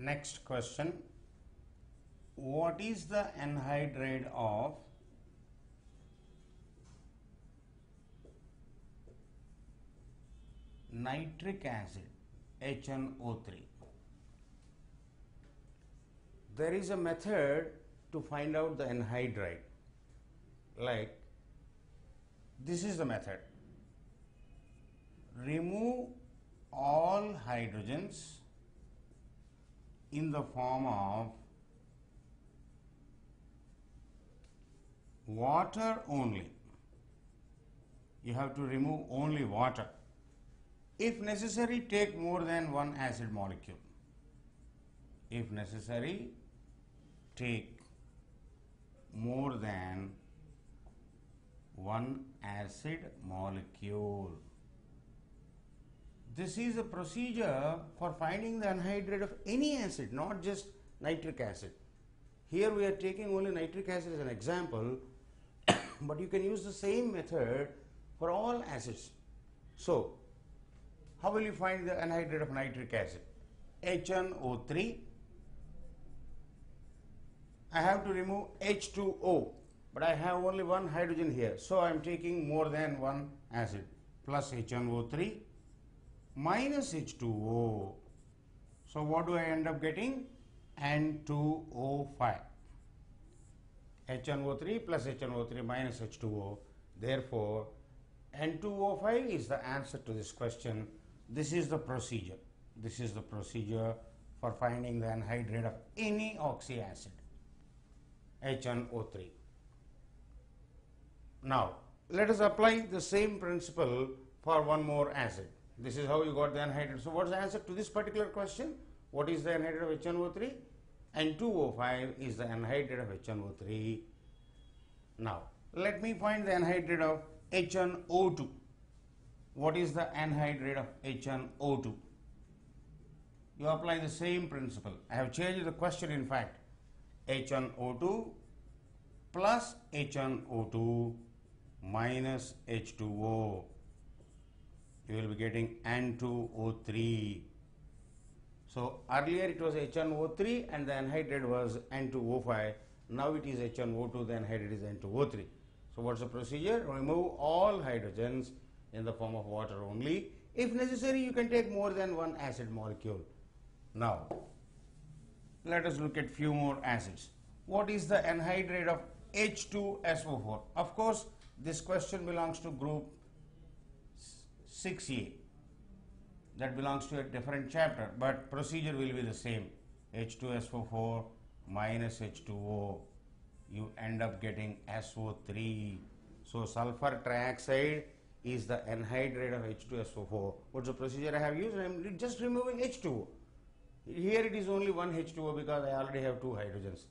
Next question. What is the anhydride of nitric acid HNO3? There is a method to find out the anhydride. Like this is the method. Remove all hydrogens in the form of water only. You have to remove only water. If necessary, take more than one acid molecule. If necessary, take more than one acid molecule. This is a procedure for finding the anhydride of any acid, not just nitric acid. Here we are taking only nitric acid as an example, but you can use the same method for all acids. So, how will you find the anhydride of nitric acid? HNO3. I have to remove H2O, but I have only one hydrogen here, so I am taking more than one acid. Plus HNO3 minus H2O. So what do I end up getting? N2O5. HNO3 plus HNO3 minus H2O. Therefore, N2O5 is the answer to this question. This is the procedure. This is the procedure for finding the anhydride of any oxyacid, HNO3. Now, let us apply the same principle for one more acid. This is how you got the anhydride. So, what is the answer to this particular question? What is the anhydride of HNO3? N2O5 is the anhydride of HNO3. Now, let me find the anhydride of HNO2. What is the anhydride of HNO2? You apply the same principle. I have changed the question in fact. HNO2 plus HNO2 minus H2O. You will be getting N2O3. So earlier it was HNO3 and the anhydride was N2O5. Now it is HNO2, the anhydride is N2O3. So what's the procedure? Remove all hydrogens in the form of water only. If necessary, you can take more than one acid molecule. Now, let us look at few more acids. What is the anhydride of H2SO4? Of course, this question belongs to group 6A. That belongs to a different chapter, but procedure will be the same. H2SO4 minus H2O. You end up getting SO3. So, sulfur trioxide is the anhydride of H2SO4. What's the procedure I have used? I am just removing H2O. Here it is only one H2O because I already have two hydrogens.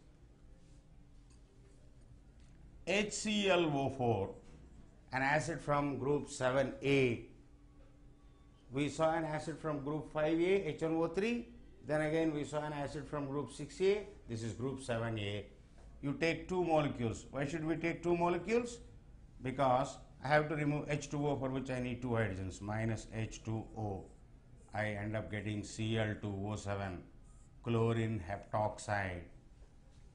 HClO4, an acid from group 7A. We saw an acid from group 5A, HNO3. Then again we saw an acid from group 6A. This is group 7A. You take two molecules. Why should we take two molecules? Because I have to remove H2O, for which I need two hydrogens, minus H2O. I end up getting Cl2O7, chlorine heptoxide.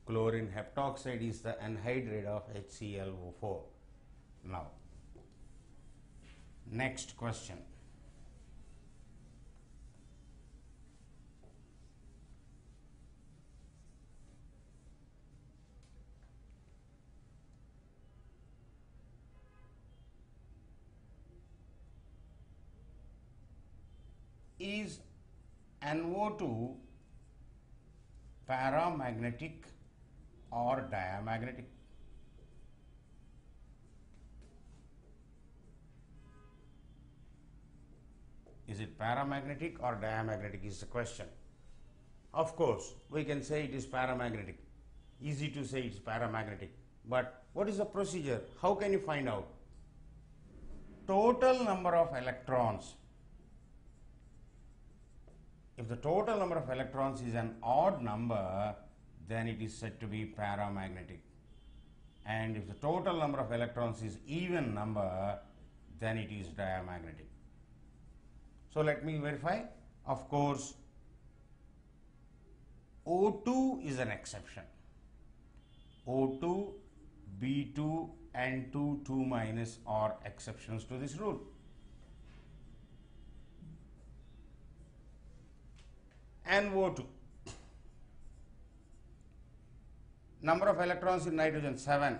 Chlorine heptoxide is the anhydride of HClO4. Now, next question. Is NO2 paramagnetic or diamagnetic? Is it paramagnetic or diamagnetic is the question. Of course, we can say it is paramagnetic. Easy to say it's paramagnetic. But what is the procedure? How can you find out? Total number of electrons. If the total number of electrons is an odd number, then it is said to be paramagnetic. And if the total number of electrons is even number, then it is diamagnetic. So let me verify. Of course, O2 is an exception. O2, B2 N2 2 minus are exceptions to this rule. NO2, number of electrons in nitrogen 7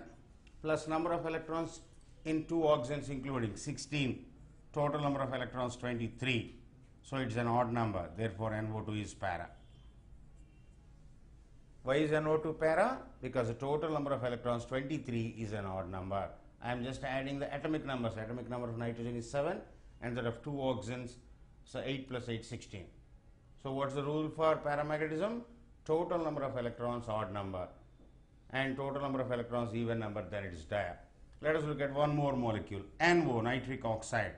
plus number of electrons in two oxygens including 16, total number of electrons 23, so it's an odd number, therefore NO2 is para. Why is NO2 para? Because the total number of electrons 23 is an odd number. I am just adding the atomic numbers. Atomic number of nitrogen is 7 and that of two oxygens, so 8 plus 8 16. So what's the rule for paramagnetism? Total number of electrons odd number and total number of electrons even number, then it is dia. Let us look at one more molecule, NO, nitric oxide.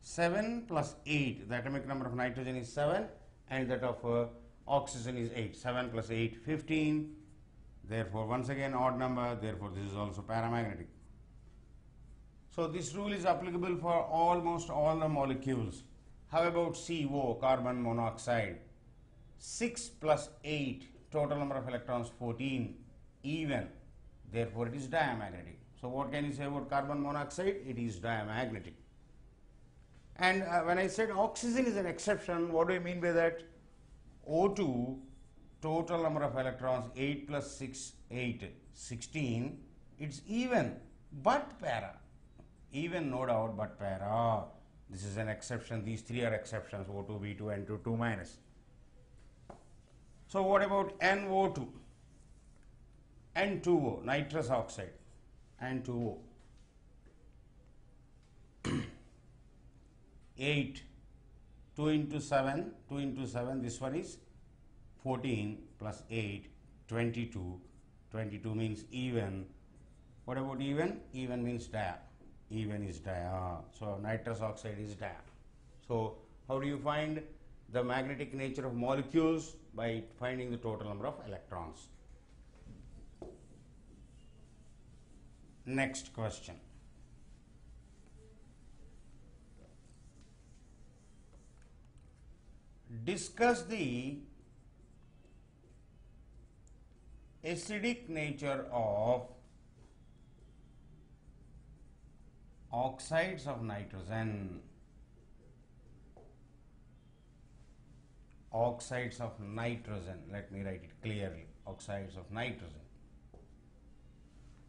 7 plus 8, the atomic number of nitrogen is 7 and that of oxygen is 8. 7 plus 8, 15. Therefore, once again odd number, therefore this is also paramagnetic. So this rule is applicable for almost all the molecules. How about CO, carbon monoxide? 6 plus 8, total number of electrons 14, even. Therefore, it is diamagnetic. So what can you say about carbon monoxide? It is diamagnetic. And when I said oxygen is an exception, what do I mean by that? O2, total number of electrons 8 plus 6, 8, 16. It's even, but para. Even, no doubt, but para. This is an exception. These three are exceptions, O2, B2, N2, 2 minus. So what about NO2? N2O, nitrous oxide, N2O. 8, 2 into 7, 2 into 7, this one is 14 plus 8, 22. 22 means even. What about even? Even means dia. Even is dia. So nitrous oxide is dia. So how do you find the magnetic nature of molecules? By finding the total number of electrons. Next question. Discuss the acidic nature of oxides of nitrogen. Oxides of nitrogen. Let me write it clearly. Oxides of nitrogen.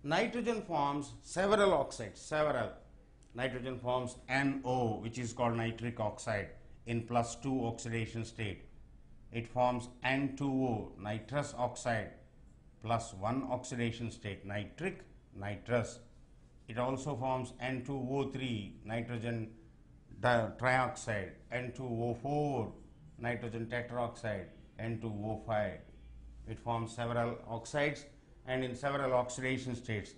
Nitrogen forms several oxides. Several. Nitrogen forms NO, which is called nitric oxide, in +2 oxidation state. It forms N2O, nitrous oxide, +1 oxidation state, nitric, nitrous. It also forms N2O3, nitrogen trioxide, N2O4, nitrogen tetroxide, N2O5. It forms several oxides and in several oxidation states.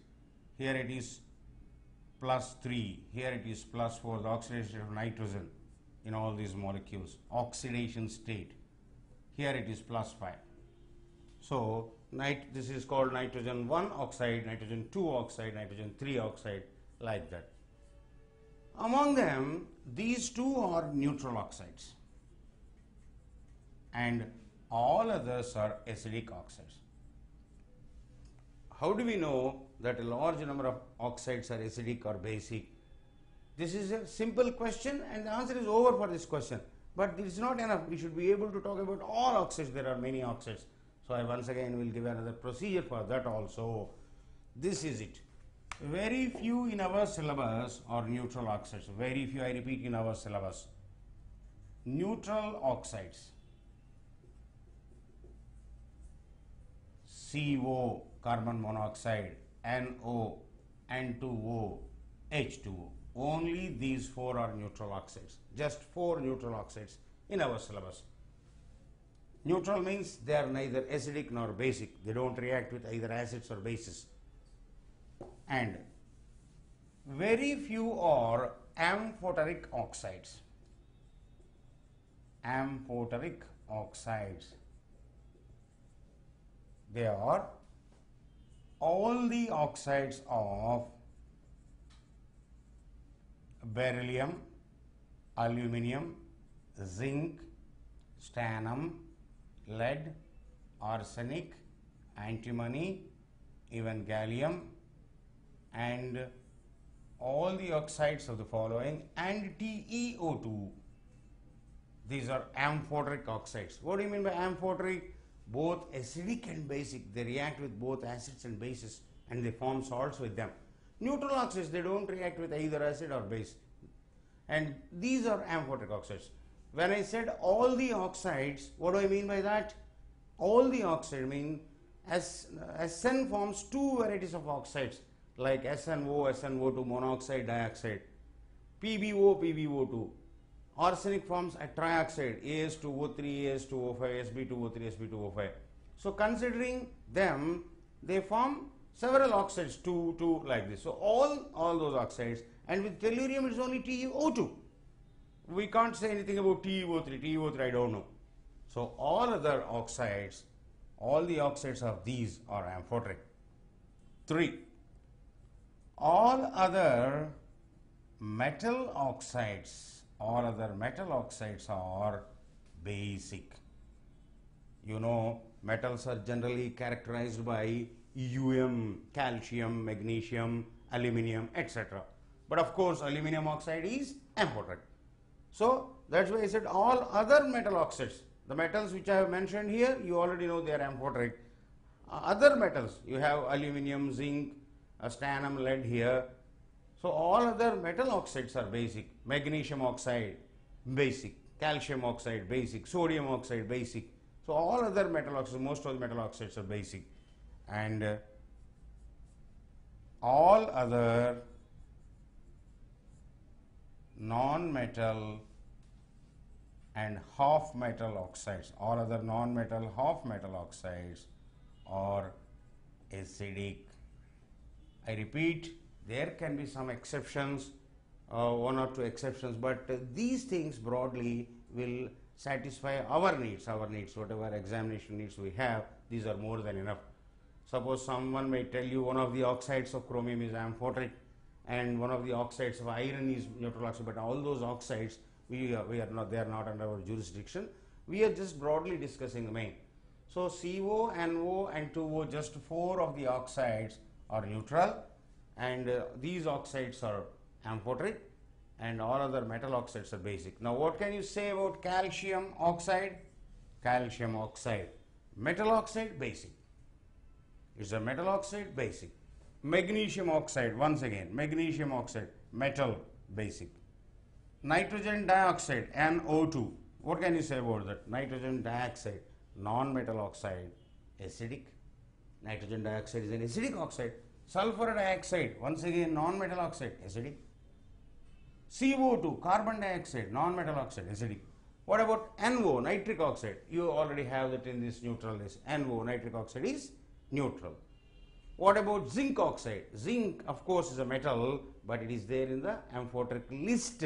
Here it is +3, here it is +4, the oxidation state of nitrogen in all these molecules. Oxidation state. Here it is +5. So this is called nitrogen 1 oxide, nitrogen 2 oxide, nitrogen 3 oxide, like that. Among them, these two are neutral oxides and all others are acidic oxides. How do we know that a large number of oxides are acidic or basic? This is a simple question and the answer is over for this question. But it is not enough. We should be able to talk about all oxides. There are many oxides. So I once again will give another procedure for that also. This is it. Very few in our syllabus are neutral oxides. Very few, I repeat, in our syllabus. Neutral oxides. CO, carbon monoxide, NO, N2O, H2O. Only these four are neutral oxides. Just 4 neutral oxides in our syllabus. Neutral means they are neither acidic nor basic. They don't react with either acids or bases. And very few are amphoteric oxides. Amphoteric oxides. They are all the oxides of beryllium, aluminium, zinc, stannum, lead, arsenic, antimony, even gallium, and all the oxides of the following, and TeO2. These are amphoteric oxides. What do you mean by amphoteric? Both acidic and basic. They react with both acids and bases and they form salts with them. Neutral oxides, they don't react with either acid or base. And these are amphoteric oxides. When I said all the oxides, what do I mean by that? All the oxides mean SN forms two varieties of oxides like SNO, SNO2, monoxide, dioxide, PbO, PbO2. Arsenic forms a trioxide, As2O3, As2O5, Sb2O3, Sb2O5. So considering them, they form several oxides, two like this. So all those oxides, and with tellurium it is only TeO2. We can't say anything about TeO3 I don't know. So all other oxides, all the oxides of these are amphoteric. 3. All other metal oxides are basic. You know, metals are generally characterized by calcium, magnesium, aluminium, etc. But of course, aluminium oxide is amphoteric. So that's why I said all other metal oxides, the metals which I have mentioned here, you already know they are amphoteric. Other metals, you have aluminium, zinc, stannum, lead here. So all other metal oxides are basic. Magnesium oxide, basic. Calcium oxide, basic. Sodium oxide, basic. So all other metal oxides, most of the metal oxides are basic. And all other non-metal and half metal oxides, all other non-metal half metal oxides are acidic. I repeat, there can be some exceptions, one or two exceptions, but these things broadly will satisfy our needs, whatever examination needs we have, these are more than enough. Suppose someone may tell you one of the oxides of chromium is amphoteric and one of the oxides of iron is neutral oxide, but all those oxides they are not under our jurisdiction. We are just broadly discussing the main. So CO, NO and 2O, just 4 of the oxides are neutral, and these oxides are amphoteric, and all other metal oxides are basic. Now what can you say about calcium oxide? Calcium oxide, metal oxide, basic. It's a metal oxide, basic. Magnesium oxide, once again, magnesium oxide, metal, basic. Nitrogen dioxide, NO2. What can you say about that? Nitrogen dioxide, non-metal oxide, acidic. Nitrogen dioxide is an acidic oxide. Sulfur dioxide, once again, non-metal oxide, acidic. CO2, carbon dioxide, non-metal oxide, acidic. What about NO, nitric oxide? You already have that in this neutral list. NO, nitric oxide is neutral. What about zinc oxide? Zinc, of course, is a metal, but it is there in the amphoteric list.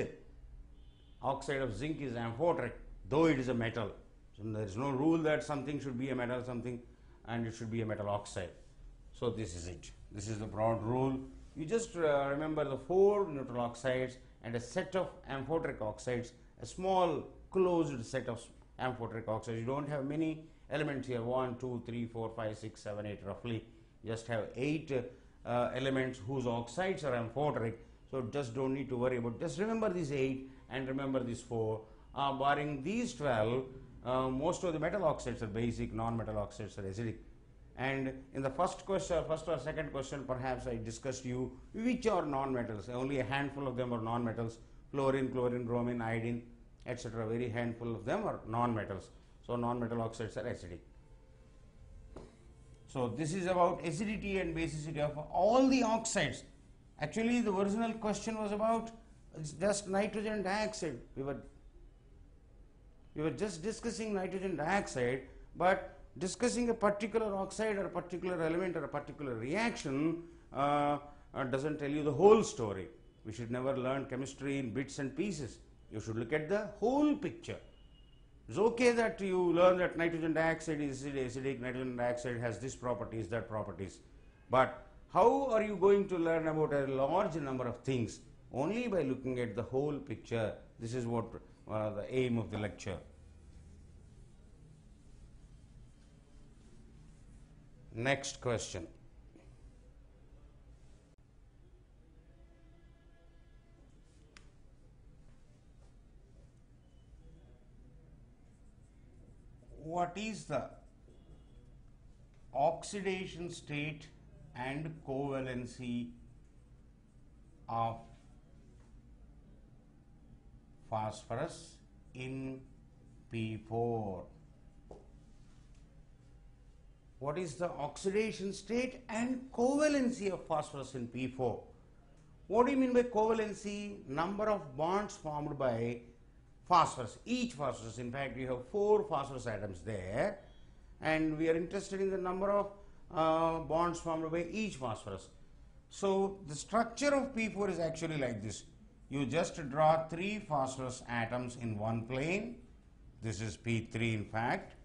Oxide of zinc is amphoteric, though it is a metal. So there is no rule that something should be a metal, and it should be a metal oxide. So this is it. This is the broad rule. You just remember the 4 neutral oxides and a set of amphoteric oxides, a small closed set of amphoteric oxides. You don't have many elements here, 1, 2, 3, 4, 5, 6, 7, 8 roughly. You just have 8 elements whose oxides are amphoteric. So just don't need to worry about, just remember these 8 and remember these 4. Barring these 12, most of the metal oxides are basic, non-metal oxides are acidic. And in the first or second question, perhaps I discussed you which are non-metals. Only a handful of them are non-metals. Fluorine, chlorine, bromine, iodine, etc. Very handful of them are non-metals. So non-metal oxides are acidic. So this is about acidity and basicity of all the oxides. Actually, the original question was about just nitrogen dioxide. We were just discussing nitrogen dioxide, but discussing a particular oxide or a particular element or a particular reaction doesn't tell you the whole story. We should never learn chemistry in bits and pieces. You should look at the whole picture. It's okay that you learn that nitrogen dioxide is acidic, nitrogen dioxide has this properties, that properties. But how are you going to learn about a large number of things? Only by looking at the whole picture. This is what the aim of the lecture. Next question. What is the oxidation state and covalency of phosphorus in P4? What is the oxidation state and covalency of phosphorus in P4? What do you mean by covalency? Number of bonds formed by phosphorus. Each phosphorus, in fact, you have 4 phosphorus atoms there, and we are interested in the number of bonds formed by each phosphorus. So the structure of P4 is actually like this. You just draw 3 phosphorus atoms in one plane. This is P3 in fact.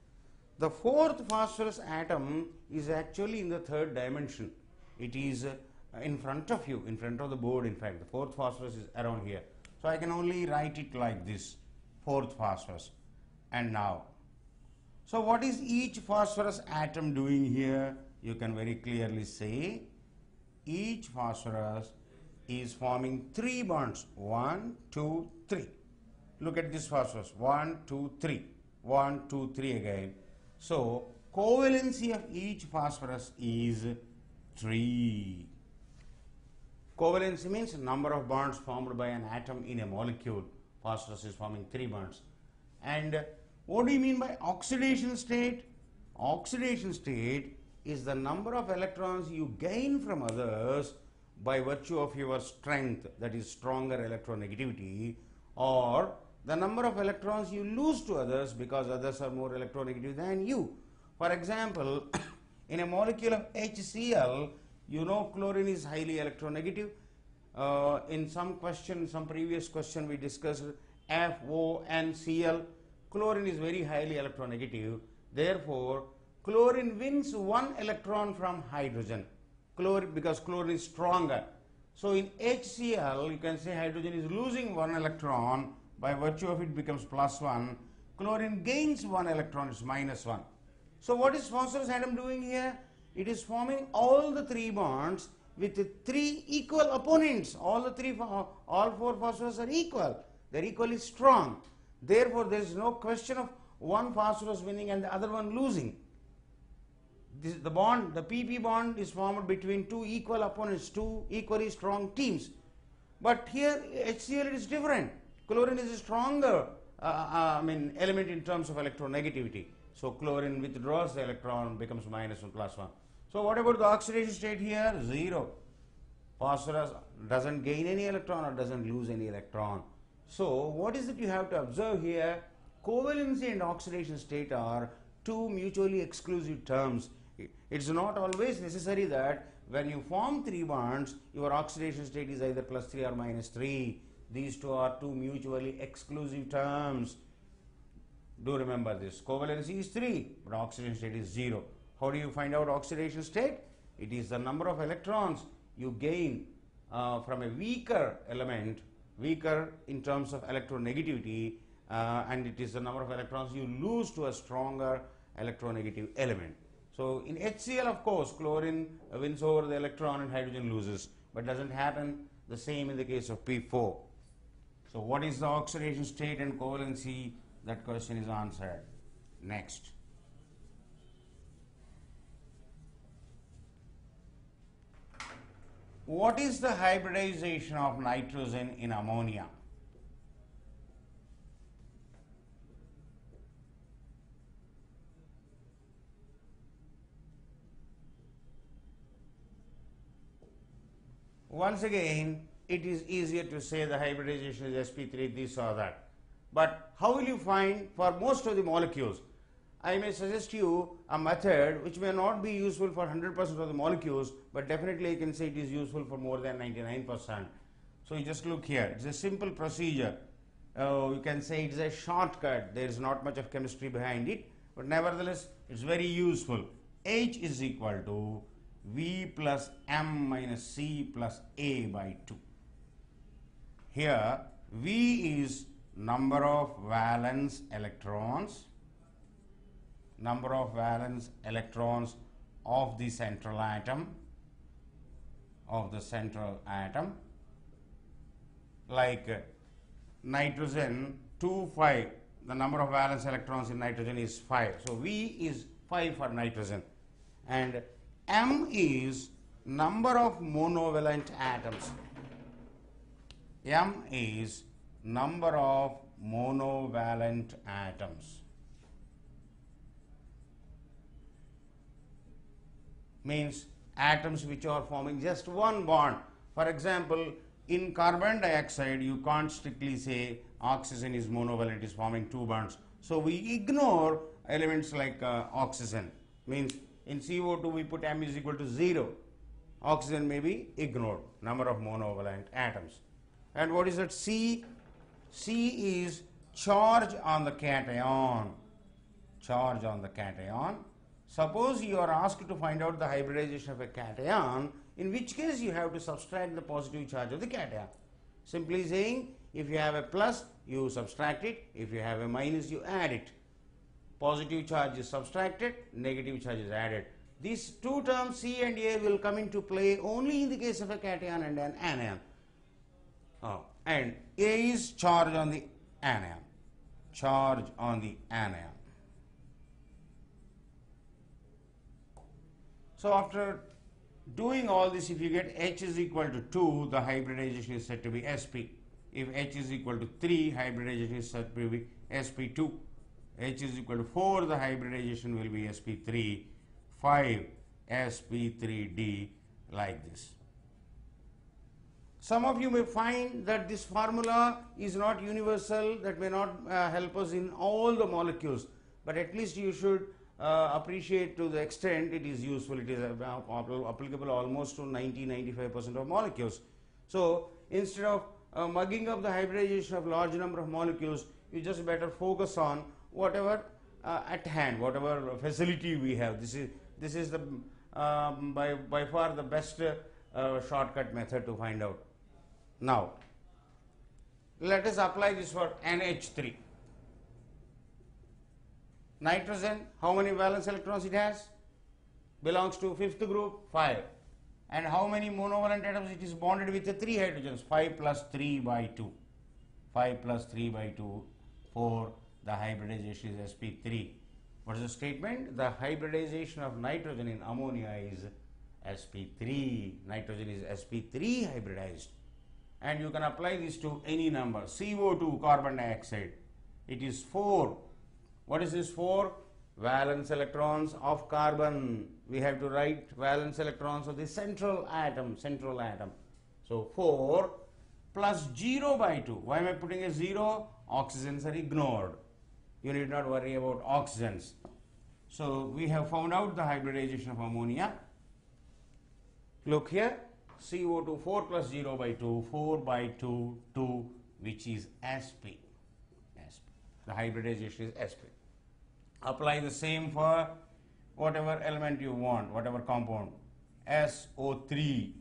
The 4th phosphorus atom is actually in the 3rd dimension. It is in front of you, in front of the board in fact. The 4th phosphorus is around here. So I can only write it like this, 4th phosphorus. And now, so what is each phosphorus atom doing here? You can very clearly say each phosphorus is forming 3 bonds. 1, 2, 3. Look at this phosphorus. 1, 2, 3. 1, 2, 3 again. So covalency of each phosphorus is 3. Covalency means number of bonds formed by an atom in a molecule. Phosphorus is forming 3 bonds. And what do you mean by oxidation state? Oxidation state is the number of electrons you gain from others by virtue of your strength, that is stronger electronegativity, or the number of electrons you lose to others because others are more electronegative than you. For example, in a molecule of HCl, you know chlorine is highly electronegative. In some previous question we discussed FONCl. Chlorine is very highly electronegative. Therefore, chlorine wins 1 electron from hydrogen. Because chlorine is stronger. So in HCl, you can say hydrogen is losing 1 electron. By virtue of it becomes +1. Chlorine gains 1 electron, it's -1. So what is phosphorus atom doing here? It is forming all the 3 bonds with 3 equal opponents. All 4 phosphorus are equal. They're equally strong. Therefore, there is no question of one phosphorus winning and the other one losing. The PP bond is formed between 2 equal opponents, 2 equally strong teams. But here HCl it is different. Chlorine is a stronger element in terms of electronegativity. So chlorine withdraws the electron, becomes -1 +1. So what about the oxidation state here? 0. Phosphorus doesn't gain any electron or doesn't lose any electron. So what is it you have to observe here? Covalency and oxidation state are 2 mutually exclusive terms. It's not always necessary that when you form 3 bonds, your oxidation state is either +3 or -3. These 2 are 2 mutually exclusive terms. Do remember this. Covalency is 3, but oxidation state is 0. How do you find out oxidation state? It is the number of electrons you gain from a weaker element, weaker in terms of electronegativity, and it is the number of electrons you lose to a stronger electronegative element. So in HCl, of course, chlorine wins over the electron and hydrogen loses, but doesn't happen the same in the case of P4. So what is the oxidation state and covalency? That question is answered. Next. What is the hybridization of nitrogen in ammonia? Once again, it is easier to say the hybridization is sp3 this or that. But how will you find for most of the molecules? I may suggest you a method which may not be useful for 100% of the molecules, but definitely I can say it is useful for more than 99%. So you just look here. It's a simple procedure. You can say it's a shortcut. There is not much of chemistry behind it, but nevertheless it's very useful. H is equal to V plus M minus C plus A by 2. Here V is number of valence electrons of the central atom, like nitrogen 2 5, the number of valence electrons in nitrogen is 5, so V is 5 for nitrogen, and M is number of monovalent atoms. M is number of monovalent atoms. Means atoms which are forming just one bond. For example, in carbon dioxide, you can't strictly say oxygen is monovalent, is forming two bonds. So we ignore elements like oxygen. Means in CO2 we put M is equal to 0. Oxygen may be ignored, number of monovalent atoms. And what is that? C? C is charge on the cation. Charge on the cation. Suppose you are asked to find out the hybridization of a cation, in which case you have to subtract the positive charge of the cation. Simply saying, if you have a plus, you subtract it. If you have a minus, you add it. Positive charge is subtracted, negative charge is added. These two terms C and A will come into play only in the case of a cation and an anion. And A is charge on the anion. Charge on the anion. So after doing all this, if you get H is equal to 2, the hybridization is said to be sp. If H is equal to 3, hybridization is said to be sp2. H is equal to 4, the hybridization will be sp3. 5, sp3d, like this. Some of you may find that this formula is not universal, that may not help us in all the molecules, but at least you should appreciate to the extent it is useful. It is applicable almost to 90-95% of molecules. So instead of mugging up the hybridization of large number of molecules, you just better focus on whatever at hand, whatever facility we have. This is the by far the best shortcut method to find out. Now let us apply this for NH3. Nitrogen, how many valence electrons it has? Belongs to fifth group, 5. And how many monovalent atoms it is bonded with? The 3 hydrogens, 5 plus 3 by 2. 5 plus 3 by 2, 4. The hybridization is sp3. What is the statement? The hybridization of nitrogen in ammonia is sp3. Nitrogen is sp3 hybridized. And you can apply this to any number. CO2, carbon dioxide, it is 4. What is this 4? Valence electrons of carbon. We have to write valence electrons of the central atom. So 4 plus 0 by 2. Why am I putting a 0? Oxygens are ignored. You need not worry about oxygens. So we have found out the hybridization of ammonia. Look here, CO2 4 plus 0 by 2, 4 by 2, 2, which is sp. The hybridization is sp. Apply the same for whatever element you want, whatever compound. SO3.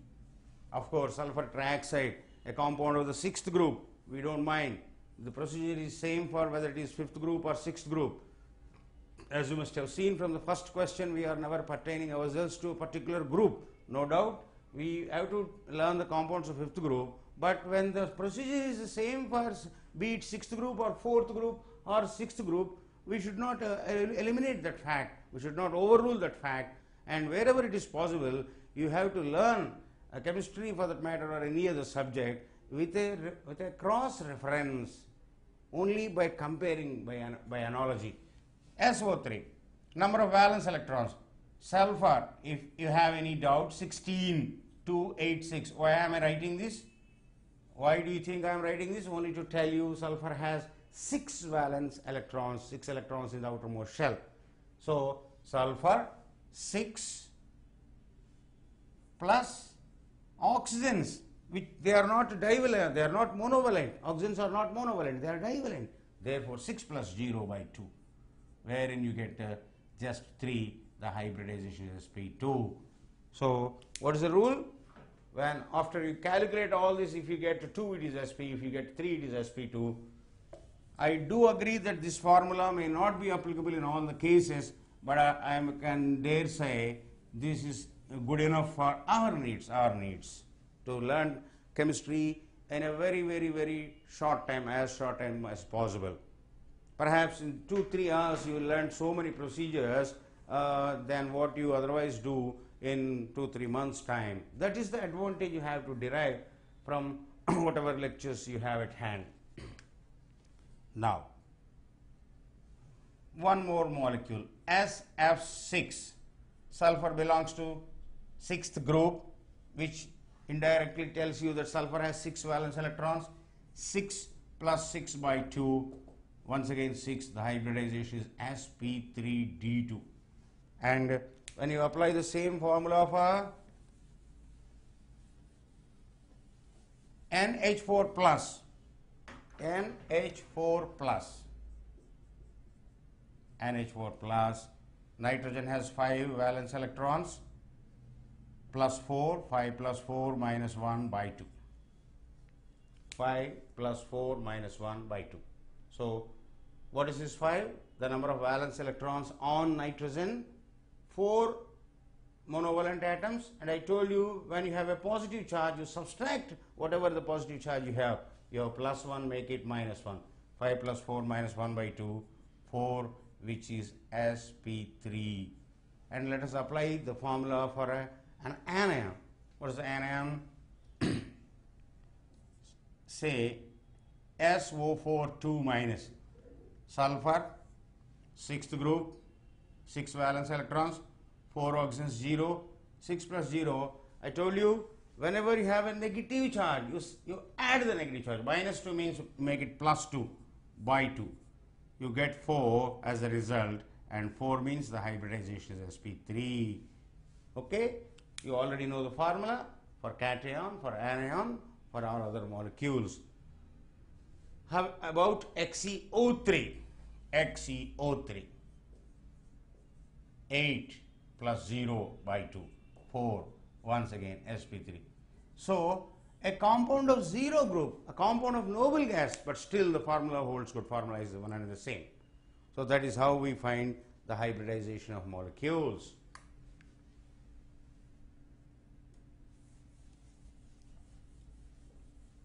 Of course, sulfur trioxide, a compound of the 6th group. We don't mind. The procedure is same for whether it is 5th group or 6th group. As you must have seen from the first question, we are never pertaining ourselves to a particular group. No doubt, we have to learn the compounds of 5th group, but when the procedure is the same for be it 6th group or 4th group or 6th group, we should not eliminate that fact. We should not overrule that fact, and wherever it is possible, you have to learn chemistry for that matter or any other subject with a cross reference, only by comparing, by analogy. SO3, number of valence electrons. Sulfur, if you have any doubt, 16 286. Why am I writing this? Why do you think I am writing this? Only to tell you sulfur has 6 valence electrons, 6 electrons in the outermost shell. So sulfur 6 plus oxygens, which they are not divalent, they are not monovalent. Oxygens are not monovalent, they are divalent. Therefore 6 plus 0 by 2, wherein you get just 3, the hybridization is sp2. So what is the rule? When after you calculate all this, if you get 2 it is sp, if you get 3 it is sp2. I do agree that this formula may not be applicable in all the cases, but I can dare say this is good enough for our needs to learn chemistry in a very short time, as short time as possible. Perhaps in 2-3 hours you will learn so many procedures than what you otherwise do in 2-3 months time. That is the advantage you have to derive from whatever lectures you have at hand. Now, one more molecule, SF6. Sulfur belongs to 6th group, which indirectly tells you that sulfur has 6 valence electrons. 6 plus 6 by 2, once again 6, the hybridization is sp3d2. And when you apply the same formula for NH4 plus, nitrogen has 5 valence electrons, plus 4, 5 plus 4 minus 1 by 2. 5 plus 4 minus 1 by 2. So, what is this 5? The number of valence electrons on nitrogen, 4 monovalent atoms, and I told you when you have a positive charge, you subtract whatever the positive charge you have plus 1, make it minus 1. 5 plus 4 minus 1 by 2, 4, which is sp3. And let us apply the formula for an anion. What is the anion? Say SO4 2 minus. Sulfur, 6th group, 6 valence electrons, 4 oxygens, 0, 6 plus 0. I told you whenever you have a negative charge, you add the negative charge. Minus 2 means make it plus 2 by 2. You get 4 as a result, and 4 means the hybridization is sp3. Okay? You already know the formula for cation, for anion, for all other molecules. How about XeO3? XeO3. 8 plus 0 by 2. 4. Once again sp3. So, a compound of 0 group, a compound of noble gas, but still the formula holds good. Formula is the one and the same. So, that is how we find the hybridization of molecules.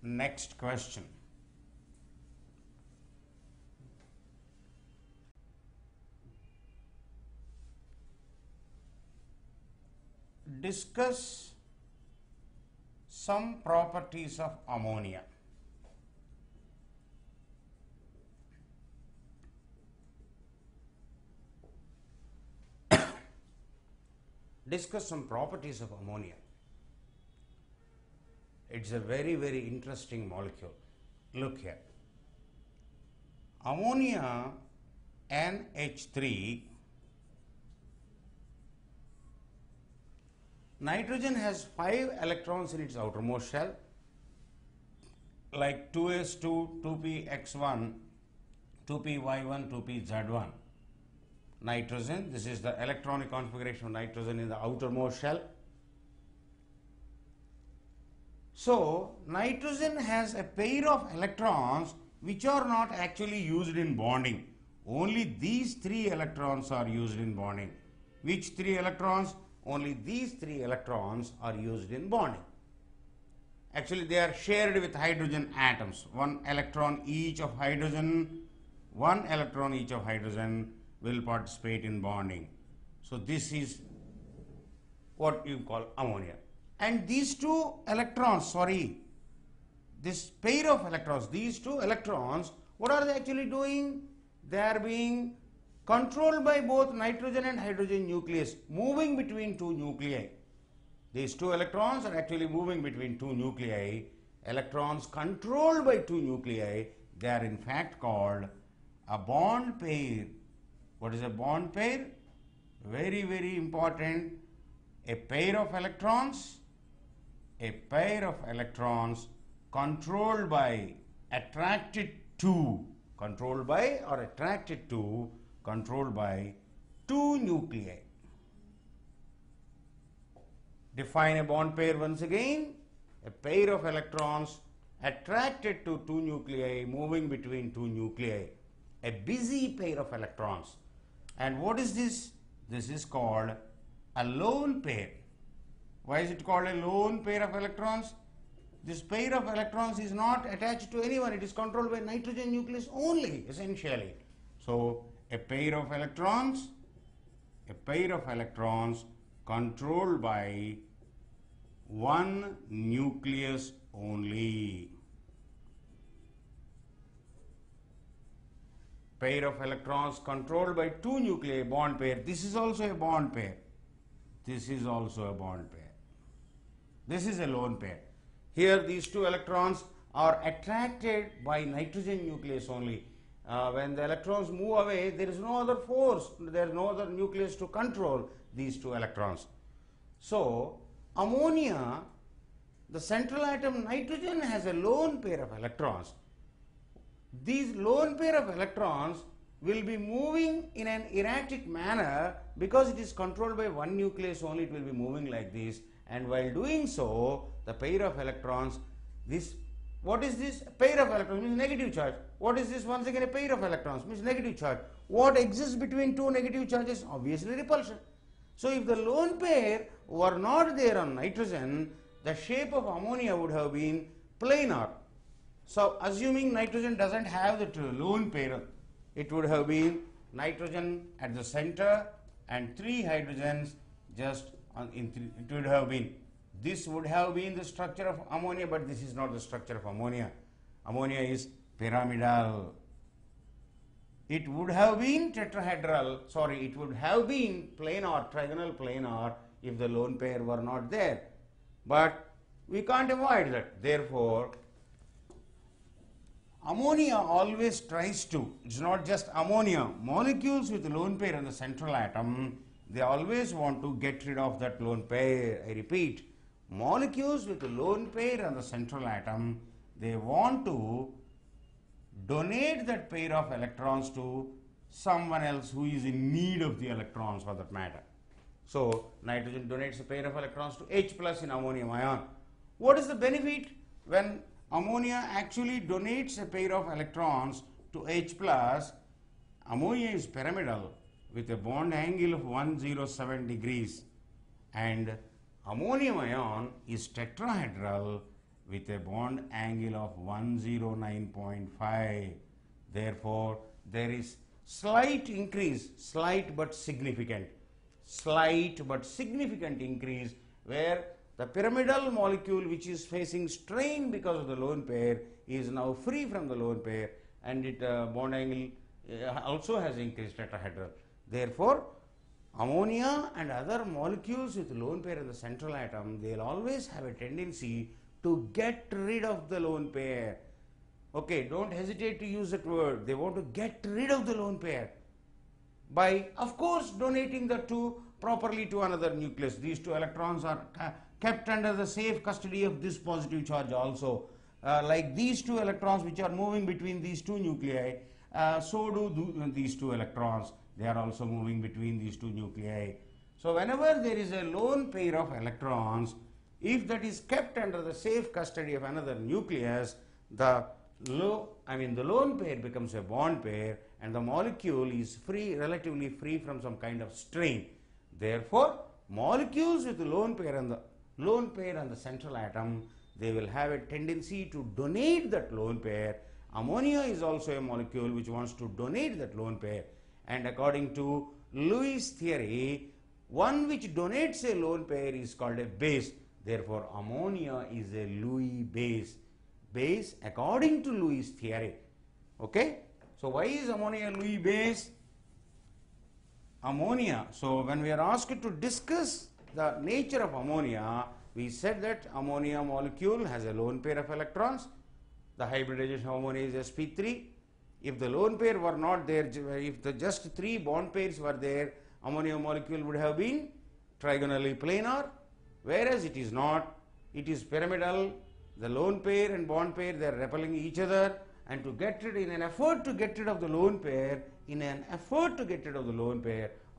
Next question. Discuss some properties of ammonia. Discuss some properties of ammonia. It's a very interesting molecule. Look here. Ammonia NH3, nitrogen has 5 electrons in its outermost shell, like 2s2, 2px1, 2py1, 2pz1. Nitrogen, this is the electronic configuration of nitrogen in the outermost shell. So, nitrogen has a pair of electrons which are not actually used in bonding. Only these 3 electrons are used in bonding. Which 3 electrons? Only these 3 electrons are used in bonding. Actually, they are shared with hydrogen atoms. 1 electron each of hydrogen will participate in bonding. So, this is what you call ammonia. And these 2 electrons, this pair of electrons, these 2 electrons, what are they actually doing? They are being controlled by both nitrogen and hydrogen nucleus, moving between 2 nuclei. These 2 electrons are actually moving between 2 nuclei. Electrons controlled by 2 nuclei, they are in fact called a bond pair. What is a bond pair? Very important. A pair of electrons controlled by, attracted to, controlled by or attracted to, controlled by 2 nuclei. Define a bond pair once again. A pair of electrons attracted to 2 nuclei, moving between 2 nuclei. A busy pair of electrons. And what is this? This is called a lone pair. Why is it called a lone pair of electrons? This pair of electrons is not attached to anyone. It is controlled by nitrogen nucleus only, essentially. So, a pair of electrons controlled by one nucleus only. Pair of electrons controlled by two nuclei, bond pair. This is also a bond pair. This is also a bond pair. This is a lone pair. Here these two electrons are attracted by nitrogen nucleus only. When the electrons move away, there is no other force, there is no other nucleus to control these two electrons. So, ammonia, the central atom nitrogen has a lone pair of electrons. These lone pair of electrons will be moving in an erratic manner because it is controlled by one nucleus only. It will be moving like this, and while doing so, the pair of electrons, what is this? A pair of electrons means negative charge. What is this? Once again, a pair of electrons means negative charge. What exists between two negative charges? Obviously repulsion. So if the lone pair were not there on nitrogen, the shape of ammonia would have been planar. So assuming nitrogen doesn't have the lone pair, it would have been nitrogen at the center and three hydrogens just on it would have been. This would have been the structure of ammonia, but this is not the structure of ammonia. Ammonia is pyramidal. It would have been tetrahedral, sorry, it would have been planar, trigonal planar if the lone pair were not there. But we can't avoid that. Therefore, ammonia always tries to, it's not just ammonia, molecules with lone pair on the central atom, they always want to get rid of that lone pair. I repeat, molecules with lone pair on the central atom, they want to donate that pair of electrons to someone else who is in need of the electrons for that matter. So, nitrogen donates a pair of electrons to H plus in ammonium ion. What is the benefit when ammonia actually donates a pair of electrons to H plus? Ammonia is pyramidal with a bond angle of 107 degrees, and ammonium ion is tetrahedral with a bond angle of 109.5. Therefore, there is slight increase, slight but significant increase where the pyramidal molecule which is facing strain because of the lone pair is now free from the lone pair, and it bond angle also has increased tetrahedral. Therefore, ammonia and other molecules with lone pair in the central atom, they will always have a tendency to get rid of the lone pair. Okay, don't hesitate to use that word. They want to get rid of the lone pair by, of course, donating the two properly to another nucleus. These two electrons are kept under the safe custody of this positive charge also. Like these two electrons which are moving between these two nuclei, so do these two electrons. They are also moving between these two nuclei. So whenever there is a lone pair of electrons, if that is kept under the safe custody of another nucleus, the lone pair becomes a bond pair, and the molecule is relatively free from some kind of strain. Therefore, molecules with lone pair on the central atom, they will have a tendency to donate that lone pair. Ammonia is also a molecule which wants to donate that lone pair, and according to Lewis theory, one which donates a lone pair is called a base. Therefore, ammonia is a Lewis base. Base according to Lewis theory. Okay? So, why is ammonia a Lewis base? Ammonia. So, when we are asked to discuss the nature of ammonia, we said that ammonia molecule has a lone pair of electrons. The hybridization of ammonia is sp3. If the lone pair were not there, if the just three bond pairs were there, ammonia molecule would have been trigonally planar, whereas it is not. It is pyramidal. The lone pair and bond pair, they are repelling each other, and to get rid, in an effort to get rid of the lone pair,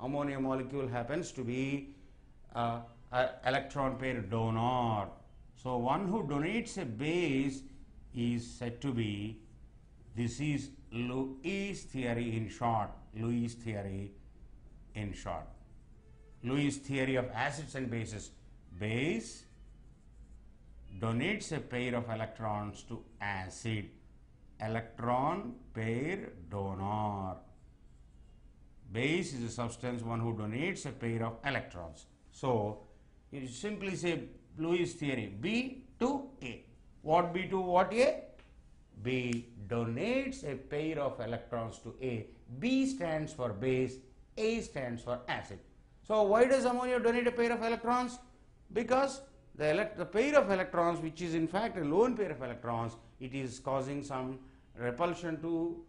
ammonia molecule happens to be a electron pair donor. So one who donates a base is said to be, this is Lewis theory in short, Lewis theory of acids and bases. Base donates a pair of electrons to acid. Electron pair donor. Base is a substance one who donates a pair of electrons. So you simply say Lewis theory, B to A. What B to what A? B donates a pair of electrons to A. B stands for base, A stands for acid. So why does ammonia donate a pair of electrons? Because the pair of electrons, which is in fact a lone pair of electrons, it is causing some repulsion to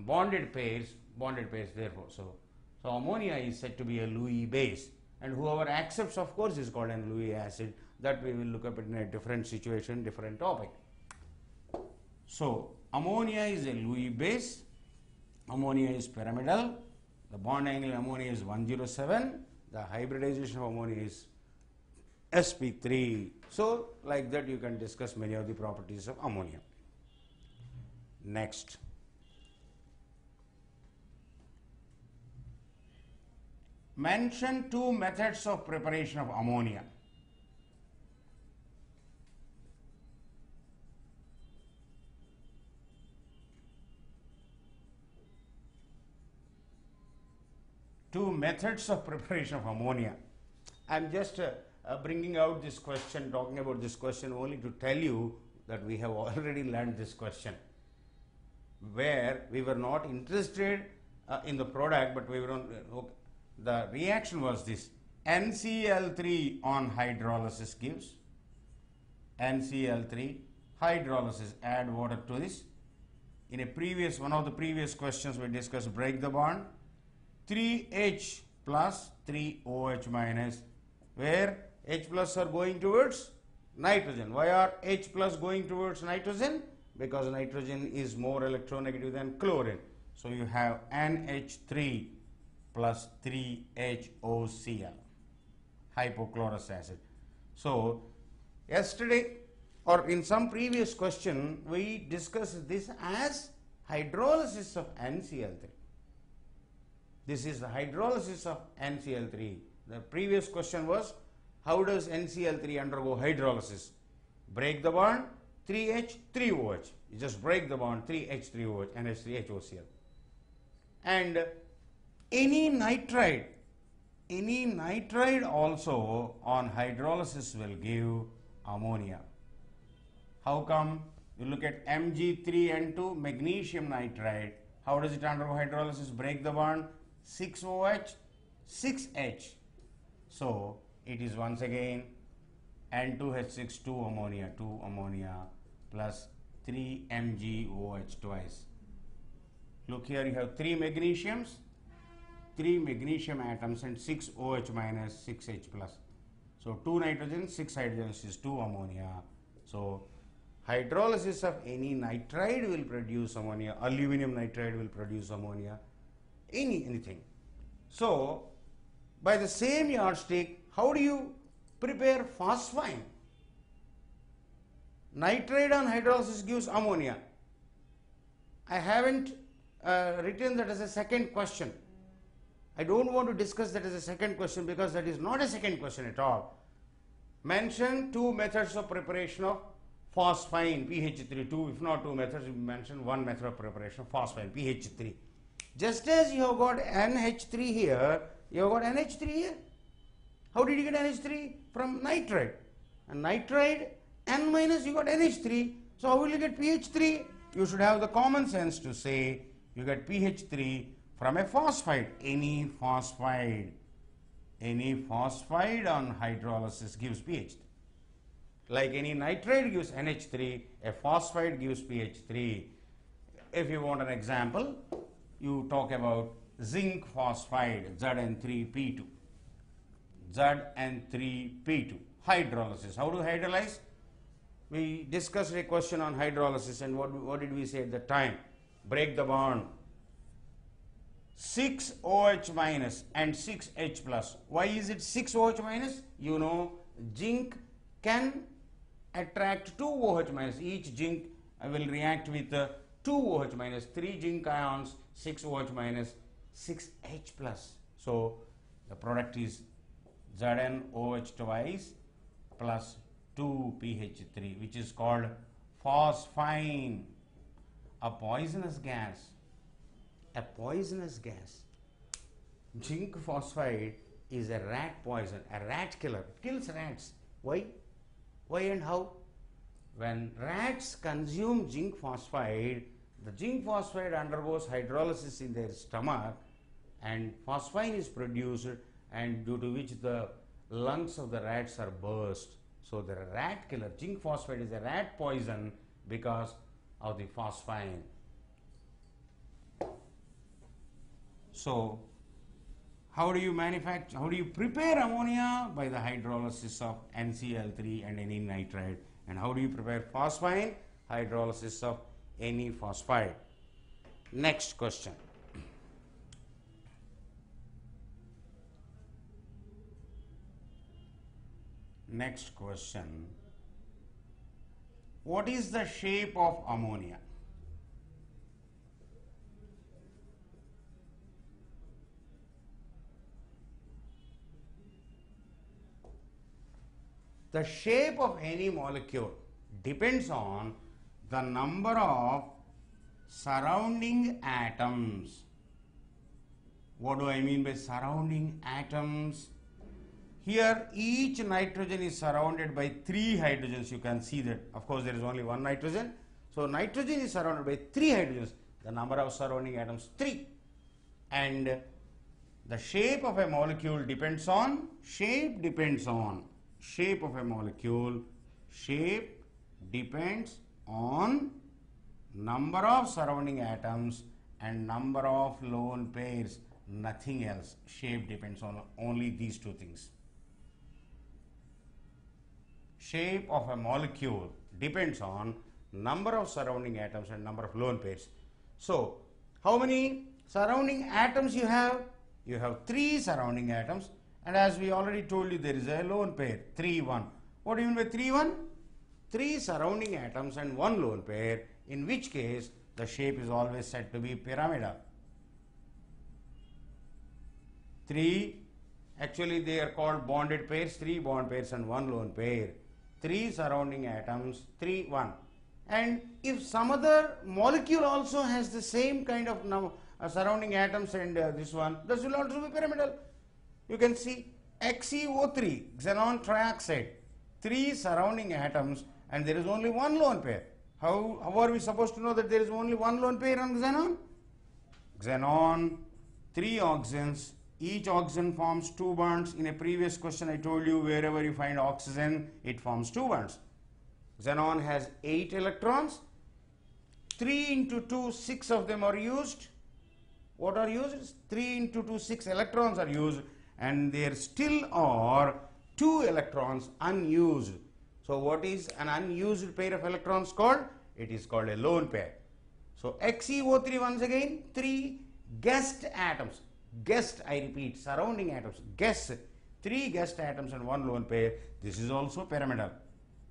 bonded pairs therefore. So ammonia is said to be a Lewis base, and whoever accepts, of course, is called an Lewis acid. That we will look up in a different situation, different topic. So ammonia is a Lewis base. Ammonia is pyramidal. The bond angle ammonia is 107. The hybridization of ammonia is sp3. So like that you can discuss many of the properties of ammonia. Next. Mention two methods of preparation of ammonia. Two methods of preparation of ammonia. I am just bringing out this question, talking about this question only to tell you that we have already learned this question, where we were not interested in the product, but we were on, the reaction was this: NCl3 on hydrolysis gives NCl3 hydrolysis, add water to this. In a previous, one of the previous questions we discussed, break the bond, 3H plus 3OH minus, where H plus are going towards nitrogen. Why are H plus going towards nitrogen? Because nitrogen is more electronegative than chlorine. So you have NH3 plus 3HOCl, hypochlorous acid. So yesterday or in some previous question we discussed this as hydrolysis of NCl3. This is the hydrolysis of NCl3. The previous question was, how does NCl3 undergo hydrolysis? Break the bond, 3H, 3OH. You just break the bond, 3H, 3OH, NH3HOCl. And any nitride also on hydrolysis will give ammonia. How come? You look at Mg3N2, magnesium nitride. How does it undergo hydrolysis? Break the bond, 6OH, 6H. So it is once again N2H6, 2 ammonia plus 3 MgOH twice. Look here, you have 3 magnesiums, 3 magnesium atoms and 6 OH minus, 6H plus. So 2 nitrogen, 6 hydrogens is 2 ammonia. So hydrolysis of any nitride will produce ammonia. Aluminum nitride will produce ammonia. Anything. So by the same yardstick, how do you prepare phosphine? Nitride on hydrolysis gives ammonia. I haven't written that as a second question. I don't want to discuss that as a second question because that is not a second question at all. Mention two methods of preparation of phosphine, PH3. Two, if not two methods, you mention one method of preparation of phosphine, PH3. Just as you have got NH3 here, you have got NH3 here. How did you get NH3? From nitride. And nitride, N minus, you got NH3. So how will you get PH3? You should have the common sense to say you get PH3 from a phosphide. Any phosphide on hydrolysis gives PH3. Like any nitride gives NH3, a phosphide gives PH3. If you want an example, you talk about zinc phosphide, Zn3P2. Zn3P2. Hydrolysis. How do you hydrolyze? We discussed a question on hydrolysis, and what did we say at the time? Break the bond. 6 OH minus and 6 H plus. Why is it 6 OH minus? You know, zinc can attract 2 OH minus. Each zinc will react with 2 OH minus, 3 zinc ions, 6 OH minus, 6 H plus. So The product is ZnOH twice plus 2PH3, which is called phosphine, a poisonous gas. A poisonous gas. Zinc phosphide is a rat poison, a rat killer. It kills rats. Why? Why and how? When rats consume zinc phosphide, the zinc phosphide undergoes hydrolysis in their stomach and phosphine is produced, and due to which the lungs of the rats are burst. So the rat killer, zinc phosphide is a rat poison because of the phosphine. So how do you manufacture, how do you prepare ammonia? By the hydrolysis of NCl3 and any nitride. And how do you prepare phosphine? Hydrolysis of any phosphide. Next question. Next question. What is the shape of ammonia? The shape of any molecule depends on the number of surrounding atoms. What do I mean by surrounding atoms? Here each nitrogen is surrounded by 3 hydrogens. You can see that. Of course, there is only one nitrogen. So nitrogen is surrounded by 3 hydrogens. The number of surrounding atoms 3. And the shape of a molecule depends on, shape of a molecule, shape depends on number of surrounding atoms and number of lone pairs, nothing else. Shape depends on only these 2 things. Shape of a molecule depends on number of surrounding atoms and number of lone pairs. So how many surrounding atoms you have? You have 3 surrounding atoms. And as we already told you, there is a lone pair, 3, 1. What do you mean by 3, 1? 3 surrounding atoms and 1 lone pair, in which case the shape is always said to be pyramidal. 3, actually they are called bonded pairs, 3 bond pairs and 1 lone pair. 3 surrounding atoms, 3, 1. And if some other molecule also has the same kind of surrounding atoms and this one, this will also be pyramidal. You can see XeO3, xenon trioxide, 3 surrounding atoms and there is only 1 lone pair. How are we supposed to know that there is only 1 lone pair on xenon? Xenon, 3 oxygens, each oxygen forms 2 bonds. In a previous question I told you wherever you find oxygen, it forms 2 bonds. Xenon has 8 electrons, 3 into 2, 6 of them are used. What are used? 3 into 2, 6 electrons are used. And there still are 2 electrons unused. So what is an unused pair of electrons called? It is called a lone pair. So XeO3 once again, 3 guest atoms. Guest, I repeat, surrounding atoms. Guest, 3 guest atoms and 1 lone pair. This is also pyramidal.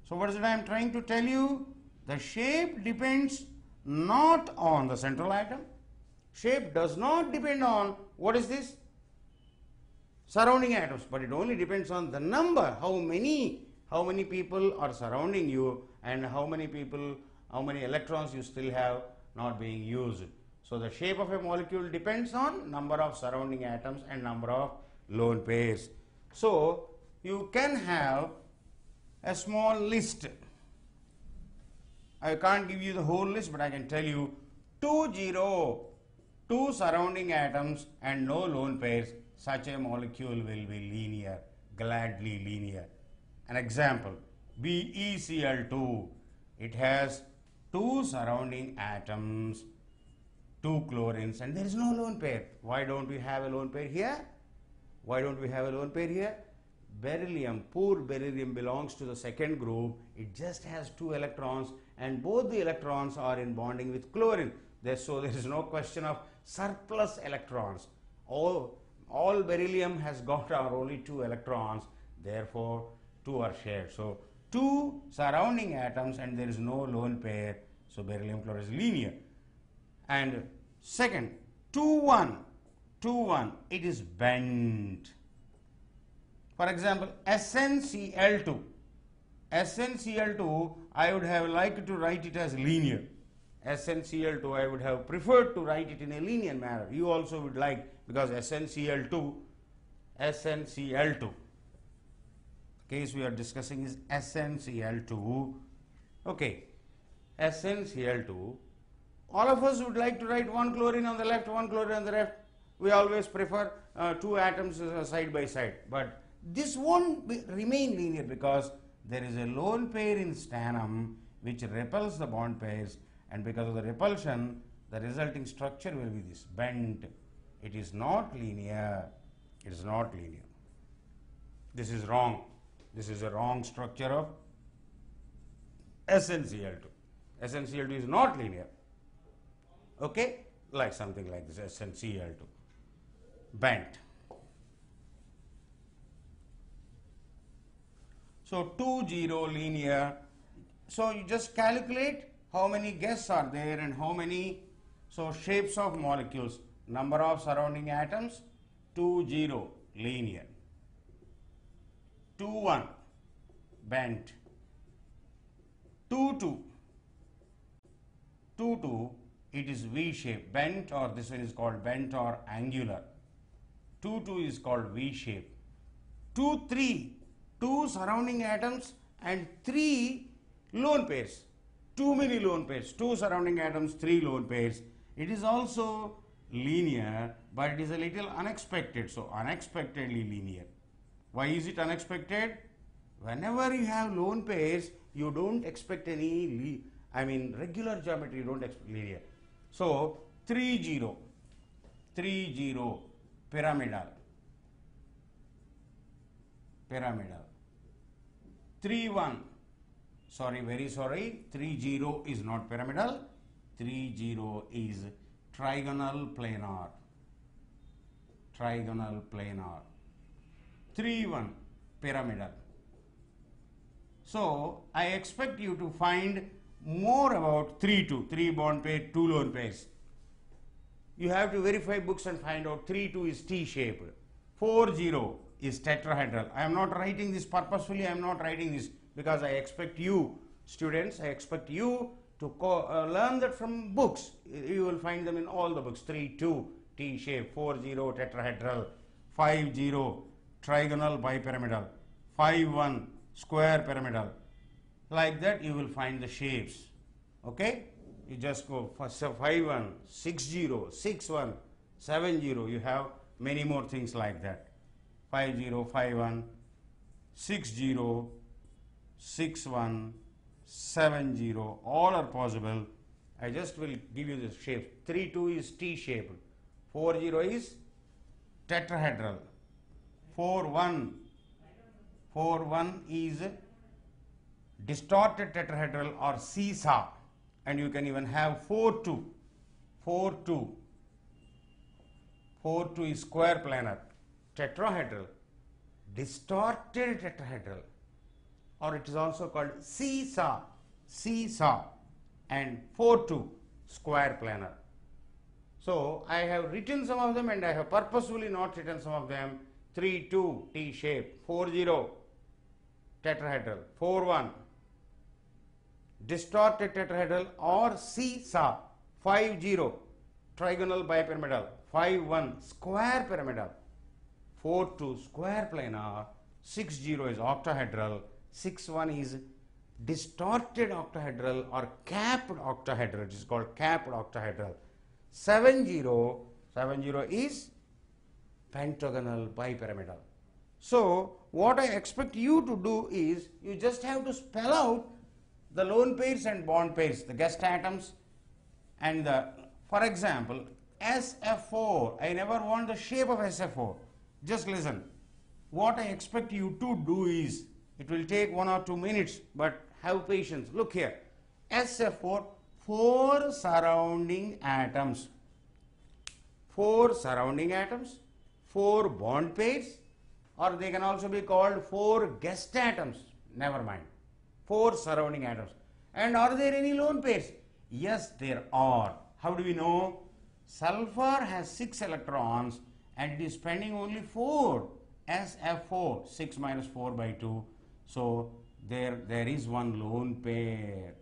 So what is it I am trying to tell you? The shape depends not on the central atom. Shape does not depend on, what is this? Surrounding atoms, but it only depends on the number, how many people are surrounding you and how many electrons you still have not being used. So the shape of a molecule depends on number of surrounding atoms and number of lone pairs. So you can have a small list. I can't give you the whole list, but I can tell you 2 surrounding atoms and no lone pairs. Such a molecule will be linear, gladly linear. An example, BeCl2. It has 2 surrounding atoms, 2 chlorines, and there is no lone pair. Why don't we have a lone pair here? Why don't we have a lone pair here? Beryllium, poor beryllium belongs to the second group. It just has 2 electrons and both the electrons are in bonding with chlorine. So there is no question of surplus electrons. All beryllium has got only 2 electrons, therefore 2 are shared. So 2 surrounding atoms and there is no lone pair, so beryllium chloride is linear. And second, 2, 1, it is bent. For example, SnCl2. SnCl2, I would have liked to write it as linear. SnCl2, I would have preferred to write it in a linear manner. You also would like, because SnCl2, case we are discussing is SnCl2. Okay, SnCl2. All of us would like to write one chlorine on the left, one chlorine on the left. We always prefer two atoms side by side. But this won't remain linear because there is a lone pair in stannum which repels the bond pairs, and because of the repulsion, the resulting structure will be this bent. It is not linear. It is not linear. This is wrong. This is a wrong structure of SnCl2. SnCl2 is not linear. Okay, like something like this, SnCl2, bent. So 2, 0 linear. So you just calculate how many guests are there and how many, so shapes of molecules, number of surrounding atoms, 2, 0 linear, 2, 1 bent, 2, 2, 2, 2, it is V shape, bent, or this one is called bent or angular. 2, 2 is called V shape. 2, 3, 2 surrounding atoms and 3 lone pairs. Too many lone pairs, 2 surrounding atoms, 3 lone pairs. It is also linear, but it is a little unexpected, so unexpectedly linear. Why is it unexpected? Whenever you have lone pairs, you don't expect any, regular geometry, you don't expect linear. So 3, 0, 3, 0, pyramidal, 3, 1, very sorry, 3, 0 is not pyramidal, 3, 0 is trigonal planar, 3, 1 pyramidal. So I expect you to find more about 3, 2, 3 bond pair, 2 lone pairs. You have to verify books and find out 3, 2 is T-shaped, 4, 0 is tetrahedral. I am not writing this purposefully, I am not writing this because I expect you, students, I expect you to learn that from books. You will find them in all the books. 3, 2 T-shape, 4, 0 tetrahedral, 5, 0 trigonal bipyramidal, 5, 1 square pyramidal. Like that you will find the shapes. Okay, you just go for 5, 1, 6, 0, 6, 1, 7, 0. You have many more things like that. 5, 0, 5, 1, 6, 0, 6, 1, 7, 0. All are possible. I just will give you the shapes. 3, 2 is T-shaped. 4, 0 is tetrahedral. 4, 1 is distorted tetrahedral or seesaw, and you can even have 4, 2 is square planar, tetrahedral, distorted tetrahedral, or it is also called seesaw, and 4, 2 square planar. So I have written some of them and I have purposefully not written some of them. 3, 2 T shape, 4, 0 tetrahedral, 4, 1 distorted tetrahedral or seesaw, 5, 0 trigonal bipyramidal, 5, 1 square pyramidal, 4, 2 square planar, 6, 0 is octahedral, 6, 1 is distorted octahedral or capped octahedral. It is called capped octahedral. 7, 0 is pentagonal bipyramidal. So what I expect you to do is you just have to spell out the lone pairs and bond pairs, the guest atoms, and for example, SF4. I never want the shape of SF4. Just listen. What I expect you to do is, it will take 1 or 2 minutes, but have patience. Look here. SF4, 4 surrounding atoms. 4 surrounding atoms, 4 bond pairs, or they can also be called 4 guest atoms. Never mind. 4 surrounding atoms. And are there any lone pairs? Yes, there are. How do we know? Sulfur has 6 electrons and it is spending only 4. SF4, 6 minus 4 by 2. So there is one lone pair.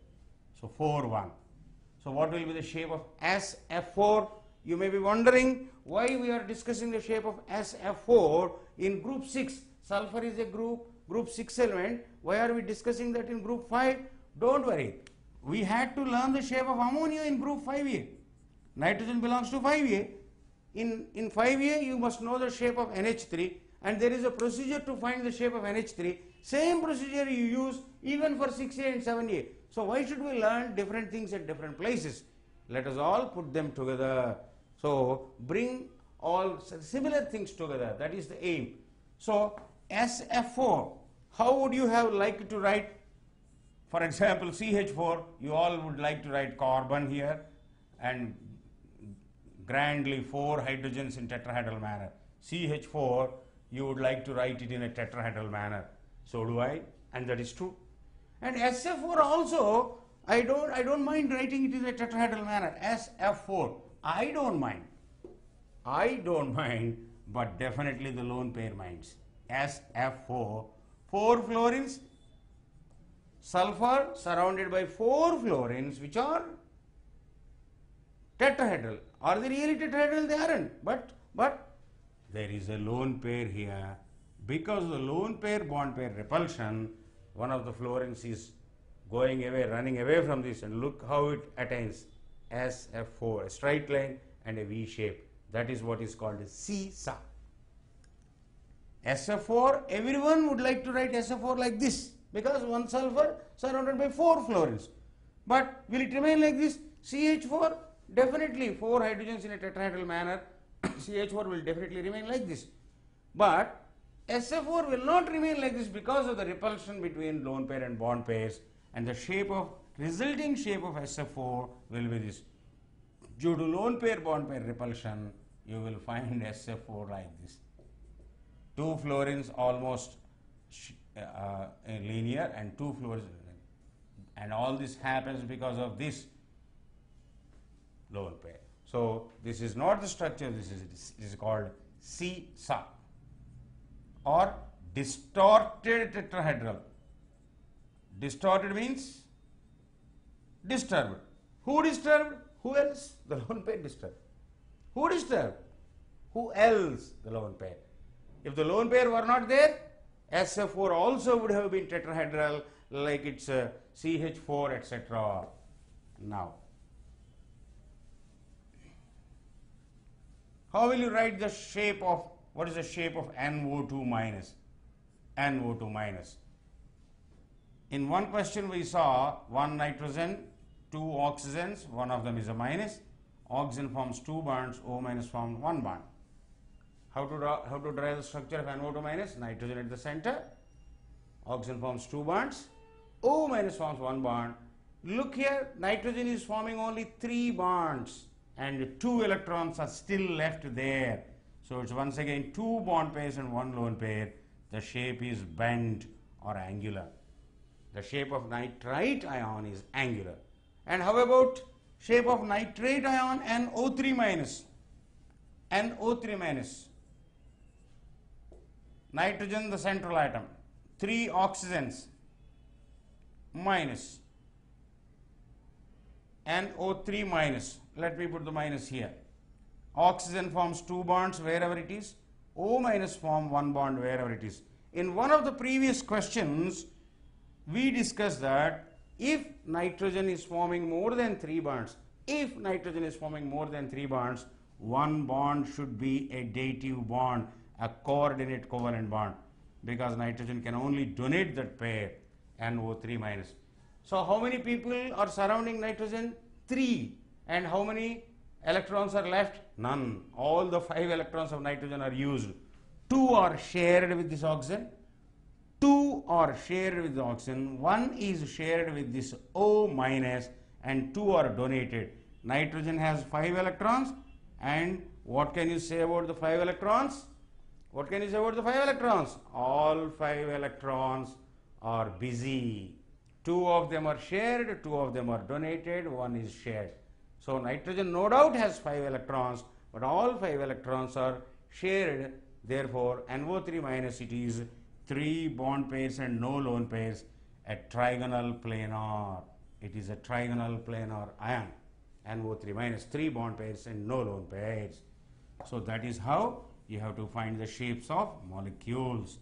So 4, 1. So what will be the shape of SF4? You may be wondering why we are discussing the shape of SF4 in group 6. Sulfur is a group 6 element. Why are we discussing that in group 5? Don't worry. We had to learn the shape of ammonia in group 5A. Nitrogen belongs to 5A. In 5A, you must know the shape of NH3, and there is a procedure to find the shape of NH3. Same procedure you use even for 6A and 7A. So why should we learn different things at different places? Let us all put them together. So bring all similar things together. That is the aim. So SF4, how would you have liked to write? For example, CH4, you all would like to write carbon here and grandly 4 hydrogens in tetrahedral manner. CH4, you would like to write it in a tetrahedral manner. So do I, and that is true. And SF4 also, I don't mind writing it in a tetrahedral manner. SF4, I don't mind, but definitely the lone pair minds. SF4, 4 fluorines, sulfur surrounded by 4 fluorines which are tetrahedral. Are they really tetrahedral? They aren't. But there is a lone pair here. Because of the lone pair bond pair repulsion, one of the fluorines is going away, running away from this, and look how it attains SF4, a straight line and a V shape. That is what is called a seesaw. SF4, everyone would like to write SF4 like this, because one sulfur surrounded by 4 fluorines. But will it remain like this? CH4, definitely 4 hydrogens in a tetrahedral manner. CH4 will definitely remain like this. But SF4 will not remain like this because of the repulsion between lone pair and bond pairs, and the resulting shape of SF4 will be this. Due to lone pair bond pair repulsion, you will find SF4 like this. 2 fluorines almost linear and 2 fluorines, and all this happens because of this lone pair. So this is not the structure, this is called seesaw or distorted tetrahedral. Distorted means disturbed. Who disturbed? Who else? The lone pair disturbed. Who disturbed? Who else? The lone pair. If the lone pair were not there, SF4 also would have been tetrahedral, like its CH4, etc. Now, how will you write the shape of, what is the shape of NO2 minus? NO2 minus. In one question we saw 1 nitrogen, 2 oxygens, one of them is a minus. Oxygen forms 2 bonds, O minus forms 1 bond. How to draw the structure of NO2 minus? Nitrogen at the center, oxygen forms 2 bonds, O minus forms 1 bond. Look here, nitrogen is forming only 3 bonds and 2 electrons are still left there. So it's once again 2 bond pairs and 1 lone pair. The shape is bent or angular. The shape of nitrite ion is angular. And how about shape of nitrate ion? NO3 minus. NO3 minus. Nitrogen, the central atom. 3 oxygens minus. NO3 minus. Let me put the minus here. Oxygen forms 2 bonds wherever it is. O minus form 1 bond wherever it is. In one of the previous questions, we discussed that if nitrogen is forming more than 3 bonds, one bond should be a dative bond, a coordinate covalent bond, because nitrogen can only donate that pair, NO3 minus. So how many people are surrounding nitrogen? 3. And how many electrons are left? None. All the 5 electrons of nitrogen are used. 2 are shared with this oxygen. 2 are shared with the oxygen. 1 is shared with this O minus, and 2 are donated. Nitrogen has 5 electrons, and what can you say about the 5 electrons? What can you say about the 5 electrons? All 5 electrons are busy. 2 of them are shared, 2 of them are donated, 1 is shared. So nitrogen no doubt has 5 electrons, but all 5 electrons are shared Therefore, NO3 minus, it is 3 bond pairs and no lone pairs, a trigonal planar. It is a trigonal planar ion. NO3 minus, 3 bond pairs and no lone pairs. So that is how you have to find the shapes of molecules.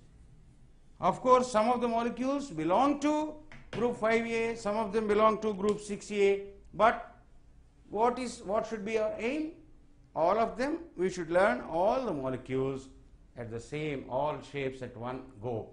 Of course, some of the molecules belong to group 5A, some of them belong to group 6A, but what should be our aim? All of them, we should learn all the molecules at the same, all shapes at one go.